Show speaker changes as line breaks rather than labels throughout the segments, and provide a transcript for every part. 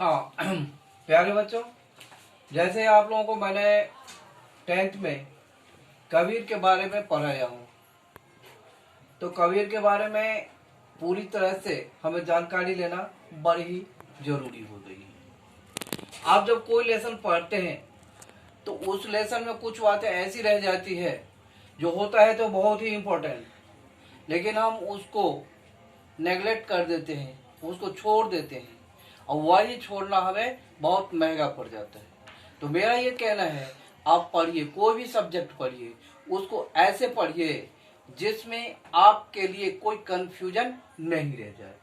हाँ प्यारे बच्चों, जैसे आप लोगों को मैंने 10th में कबीर के बारे में पढ़ाया हूँ, तो कबीर के बारे में पूरी तरह से हमें जानकारी लेना बड़ी ही जरूरी हो गई है। आप जब कोई लेसन पढ़ते हैं तो उस लेसन में कुछ बातें ऐसी रह जाती है जो होता है तो बहुत ही इम्पोर्टेंट, लेकिन हम उसको नेगलेक्ट कर देते हैं, उसको छोड़ देते हैं, और वही छोड़ना हमें बहुत महंगा पड़ जाता है। तो मेरा ये कहना है, आप पढ़िए, कोई भी सब्जेक्ट पढ़िए, उसको ऐसे पढ़िए जिसमें आपके लिए कोई कंफ्यूजन नहीं रह जाए।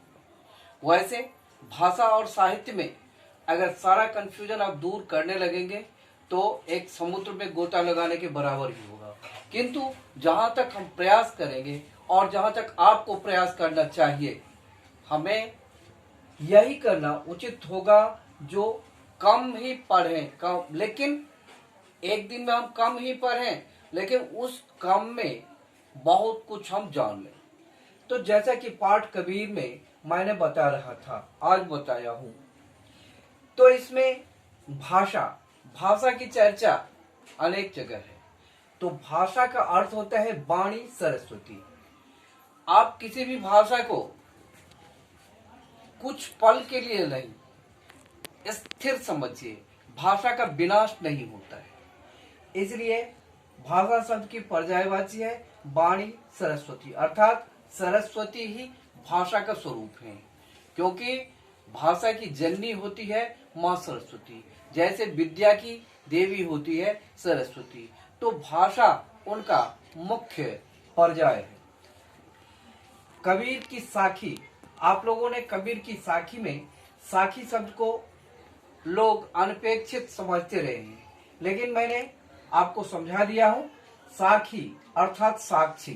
वैसे भाषा और साहित्य में अगर सारा कंफ्यूजन आप दूर करने लगेंगे तो एक समुद्र में गोता लगाने के बराबर ही होगा। किंतु जहां तक हम प्रयास करेंगे और जहां तक आपको प्रयास करना चाहिए, हमें यही करना उचित होगा जो कम ही पढ़ें, कम, लेकिन एक दिन में हम कम ही पढ़ें, लेकिन उस कम में बहुत कुछ हम जान लें। तो जैसा कि पाठ कबीर में मैंने बता रहा था, आज बताया हूं, तो इसमें भाषा भाषा की चर्चा अनेक जगह है। तो भाषा का अर्थ होता है वाणी सरस्वती। आप किसी भी भाषा को कुछ पल के लिए नहीं, स्थिर समझिए। भाषा का विनाश नहीं होता है। इसलिए भाषा शब्द की पर्यायवाची है वाणी सरस्वती, अर्थात सरस्वती ही भाषा का स्वरूप है, क्योंकि भाषा की जननी होती है माँ सरस्वती, जैसे विद्या की देवी होती है सरस्वती। तो भाषा उनका मुख्य पर्याय है। कबीर की साखी, आप लोगों ने कबीर की साखी में साखी शब्द को लोग अनपेक्षित समझते रहे हैं, लेकिन मैंने आपको समझा दिया हूं। साखी अर्थात साक्षी,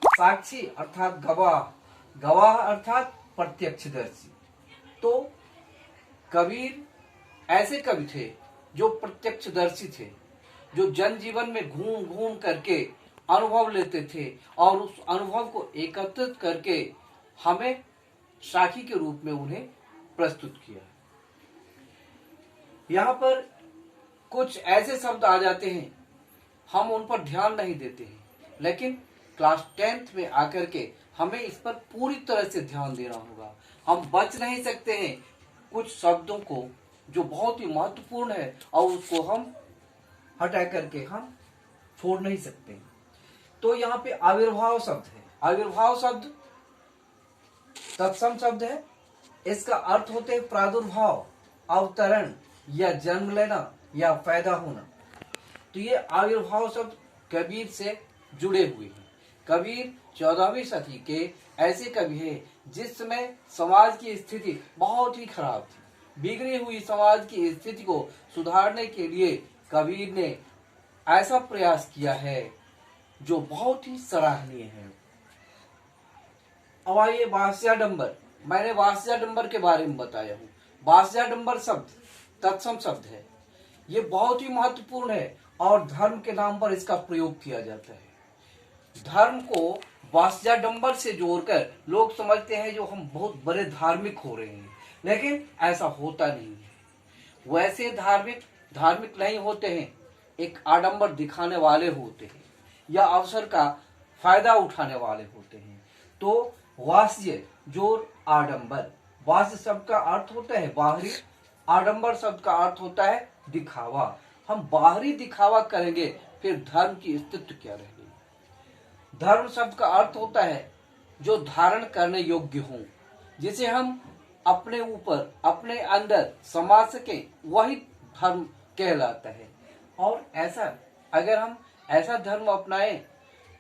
साक्षी अर्थात गवाह, गवाह अर्थात प्रत्यक्षदर्शी। तो कबीर ऐसे कवि थे जो प्रत्यक्षदर्शी थे, जो जनजीवन में घूम घूम करके अनुभव लेते थे और उस अनुभव को एकत्रित करके हमें साखी के रूप में उन्हें प्रस्तुत किया। यहाँ पर कुछ ऐसे शब्द आ जाते हैं, हम उन पर ध्यान नहीं देते हैं, लेकिन क्लास 10th में आकर के हमें इस पर पूरी तरह से ध्यान देना होगा। हम बच नहीं सकते हैं कुछ शब्दों को जो बहुत ही महत्वपूर्ण है, और उसको हम हटा करके हम छोड़ नहीं सकते। तो यहाँ पे आविर्भाव शब्द है। आविर्भाव शब्द तत्सम शब्द है। इसका अर्थ होते है प्रादुर्भाव, अवतरण, या जन्म लेना, या पैदा होना। तो ये आविर्भाव शब्द कबीर से जुड़े हुए हैं। कबीर 14वीं सदी के ऐसे कवि हैं जिस समय समाज की स्थिति बहुत ही खराब थी। बिगड़ी हुई समाज की स्थिति को सुधारने के लिए कबीर ने ऐसा प्रयास किया है जो बहुत ही सराहनीय है। अब आइए वास्याडंबर। मैंने वास्याडंबर के बारे में बताया हूँ। वास्याडंबर शब्द तत्सम शब्द है। ये बहुत ही महत्वपूर्ण है और धर्म के नाम पर इसका प्रयोग किया जाता है। धर्म को वास्याडंबर से जोड़कर लोग समझते हैं जो हम बहुत बड़े धार्मिक हो रहे हैं, लेकिन ऐसा होता नहीं है। वैसे धार्मिक नहीं होते हैं, एक आडंबर दिखाने वाले होते हैं या अवसर का फायदा उठाने वाले होते हैं। तो वास्य जोर आडंबर, वास्य शब्द का अर्थ होता है बाहरी, आडंबर शब्द का अर्थ होता है दिखावा। हम बाहरी दिखावा करेंगे फिर धर्म की अस्तित्व क्या रहेगी। धर्म शब्द का अर्थ होता है जो धारण करने योग्य हो, जिसे हम अपने ऊपर अपने अंदर समा सके, वही धर्म कहलाता है। और ऐसा अगर हम ऐसा धर्म अपनाएं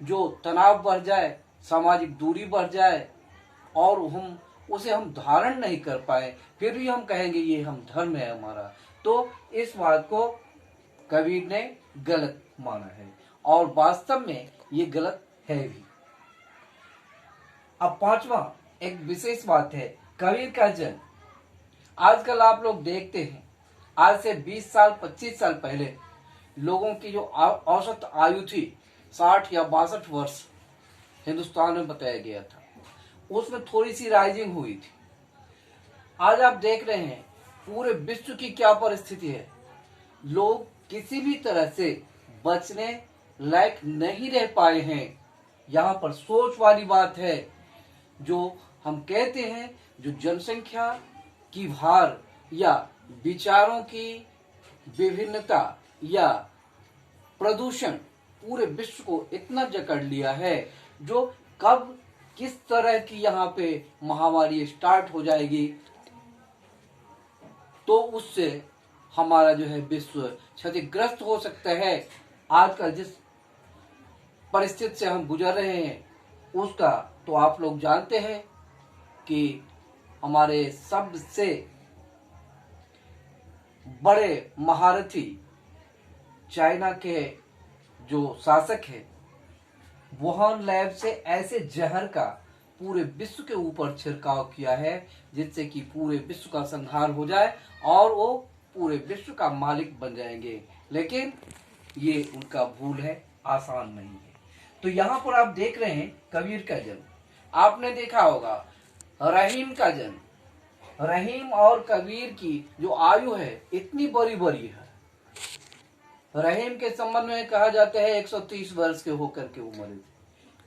जो तनाव बढ़ जाए, सामाजिक दूरी बढ़ जाए और हम उसे हम धारण नहीं कर पाए, फिर भी हम कहेंगे ये हम धर्म है हमारा, तो इस बात को कबीर ने गलत माना है और वास्तव में ये गलत है भी। अब पांचवा एक विशेष बात है, कबीर का जन्म। आजकल आप लोग देखते हैं, आज से 20 साल 25 साल पहले लोगों की जो औसत आयु थी 60 या 62 वर्ष हिंदुस्तान में बताया गया था, उसमें थोड़ी सी राइजिंग हुई थी। आज आप देख रहे हैं पूरे विश्व की क्या परिस्थिति है। लोग किसी भी तरह से बचने लायक नहीं रह पाए हैं। यहाँ पर सोच वाली बात है। जो हम कहते हैं, जो जनसंख्या की भार या विचारों की विभिन्नता या प्रदूषण पूरे विश्व को इतना जकड़ लिया है, जो कब किस तरह की यहाँ पे महामारी स्टार्ट हो जाएगी, तो उससे हमारा जो है विश्व क्षतिग्रस्त हो सकता है। आजकल जिस परिस्थिति से हम गुजर रहे हैं उसका तो आप लोग जानते हैं कि हमारे सबसे बड़े महारथी चाइना के जो शासक है, वुहान लैब से ऐसे जहर का पूरे विश्व के ऊपर छिड़काव किया है जिससे कि पूरे विश्व का संहार हो जाए और वो पूरे विश्व का मालिक बन जाएंगे। लेकिन ये उनका भूल है, आसान नहीं है। तो यहाँ पर आप देख रहे हैं कबीर का जन्म। आपने देखा होगा रहीम का जन्म। रहीम और कबीर की जो आयु है इतनी बड़ी बड़ी है। रहीम के संबंध में कहा जाता है 130 वर्ष के होकर के उम्र थी।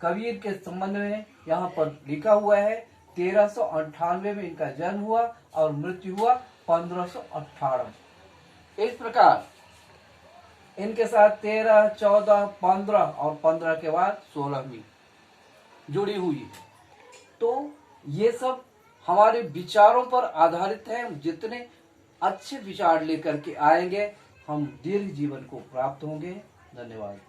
कबीर के संबंध में यहाँ पर लिखा हुआ है 1398 में इनका जन्म हुआ और मृत्यु हुआ 1518। इस प्रकार इनके साथ 13, 14, 15 और 15 के बाद 16वीं जुड़ी हुई है। तो ये सब हमारे विचारों पर आधारित है। जितने अच्छे विचार लेकर के आएंगे हम दीर्घ जीवन को प्राप्त होंगे। धन्यवाद।